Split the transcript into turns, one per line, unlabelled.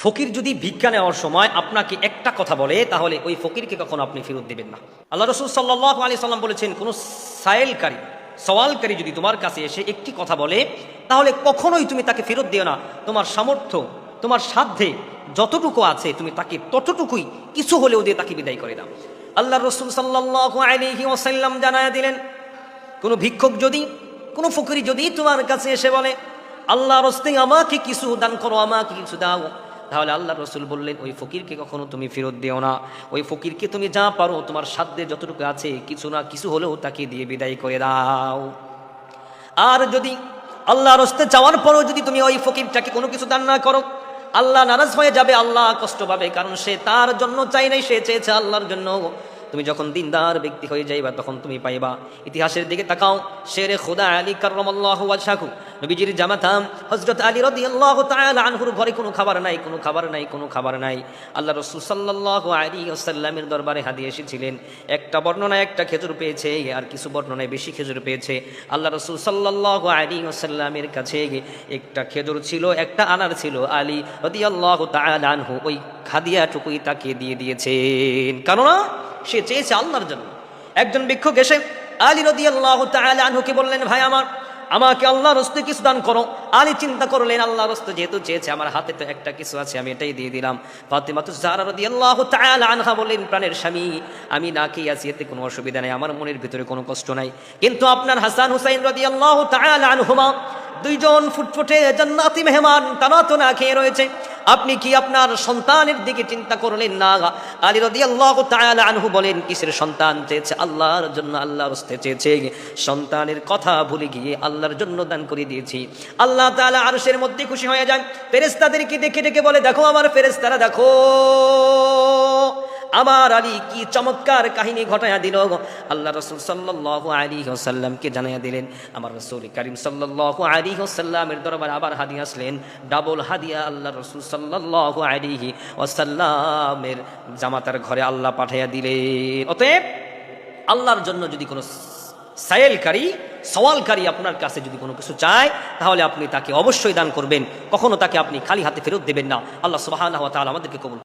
ফকির যদি ভিক্ষা নেওয়ার সময় আপনাকে একটা কথা বলে তাহলে ওই ফকিরকে কখনো আপনি ফেরত দিবেন না। আল্লাহ রাসূল সাল্লাল্লাহু আলাইহি সাল্লাম বলেছেন, কোন সওয়ালকারী যদি তোমার কাছে এসে একটি কথা বলে তাহলে কখনোই তুমি তাকে ফেরত দিও না। তোমার সামর্থ্য, তোমার সাধ্যে যতটুকু আছে তুমি তাকে ততটুকুই কিছু হলেও দিয়ে তাকে বিদায় করে দাও। আল্লাহ রাসূল সাল্লাল্লাহু আলাইহি ওয়াসাল্লাম জানায়া দিলেন, কোনো ভিক্ষুক যদি, কোনো ফকির যদি তোমার কাছে এসে বলে আল্লাহর রাস্তায় আমাকে কিছু দান করো, আমাকে কিছু দাও, তাহলে আল্লাহ রসুল বললেন ওই ফকিরকে কখনো তুমি ফেরত দিও না। ওই ফকিরকে তুমি যা পারো তোমার সাধ্যে যতটুকু আছে কিছু না কিছু হলেও তাকে দিয়ে বিদায় করে দাও। আর যদি আল্লাহর রাস্তায় যাওয়ার পরও যদি তুমি ওই ফকিরটাকে কোনো কিছু দান না করো, আল্লাহ নারাজ হয়ে যাবে, আল্লাহ কষ্ট পাবে, কারণ সে তার জন্য চাই নাই, সে চেয়েছে আল্লাহর জন্য। তুমি যখন দিনদার ব্যক্তি হয়ে যাইবা তখন তুমি পাইবা। ইতিহাসের দিকে তাকাও, শেরে খোদা আলী কাররামাল্লাহু ওয়াজহাহু, নবীজির জামাতা হযরত আলী রাদিয়াল্লাহু তাআলা আনহুর ঘরে কোনো খাবার নাই, কোনো খাবার নাই, কোনো খাবার নাই। আল্লাহ রাসূল সাল্লাল্লাহু আলাইহি ওয়াসাল্লামের দরবারে হাদিয়া এসেছিলেন। একটা বর্ণনায় একটা খেজুর পেয়েছে, আর কিছু বর্ণনায় বেশি খেজুর পেয়েছে। আল্লাহ রাসূল সাল্লাল্লাহু আলাইহি ওয়াসাল্লামের কাছে একটা খেজুর ছিল, একটা আনার ছিল। আলী রাদিয়াল্লাহু তাআলা আনহু ওই হাদিয়াটুকুই তাকে দিয়ে দিয়েছেন, কারণ সে চেয়েছে আল্লাহর জন্য। একজন ভিক্ষুক এসে আলী রাদিয়াল্লাহু তাআলা আনহুকে বললেন, ভাই আমাকে আল্লাহর রাস্তায় কিছু দান করো। আলী চিন্তা করলেন, আল্লাহর রাস্তায় যেহেতু চেয়েছে, আমার হাতে তো একটা কিছু আছে, আমি এটাই দিয়ে দিলাম। ফাতিমাতুজ জাহরা রাদিয়াল্লাহু তাআলা আনহা বললেন, প্রাণের স্বামী, আমি না খেয়ে আছি, এতে কোনো অসুবিধা নাই, আমার মনের ভিতরে কোনো কষ্ট নাই। কিন্তু আপনার হাসান হুসাইন রাদিয়াল্লাহু তাআলা আনহুমা দুইজন ফুটফুটে জান্নাতি মেহমান, তারা তো না খেয়ে রয়েছে, আপনি কি আপনার সন্তানের দিকে চিন্তা করলেন না? আলী রাদিয়াল্লাহু তাআলা আনহু বলেন, কিসের সন্তান চেয়েছে? আল্লাহর জন্য, আল্লাহর রাস্তায় চেয়েছে, সন্তানের কথা ভুলে গিয়ে আল্লাহর জন্য দান করে দিয়েছি। আল্লাহ তাআলা আরশের মধ্যে খুশি হয়ে যান, ফেরেশতাদেরকে ডেকে ডেকে বলে, দেখো আমার ফেরেশতারা, দেখো আমার আলী কি চমৎকার কাহিনী ঘটায়া দিল। আল্লাহ রাসূল সাল্লাল্লাহু আলাইহি ওয়াসাল্লামকে জানাইয়া দিলেন। আমার রাসূল কারীম সাল্লাল্লাহু আলাইহি ওয়াসাল্লামের দরবারে আবার হাদিয়া আসলেন, ডাবল হাদিয়া। আল্লাহ রাসূল সাল্লাল্লাহু আলাইহি ওয়াসাল্লামের জামাতার ঘরে আল্লাহ পাঠাইয়া দিলেন। অতএব আল্লাহর জন্য যদি কোনো সওয়ালকারী আপনার কাছে যদি কোনো কিছু চায়, তাহলে আপনি তাকে অবশ্যই দান করবেন, কখনো তাকে আপনি খালি হাতে ফেরত দেবেন না। আল্লাহ সুবহানাহু ওয়া তাআলা আমাদেরকে কবুল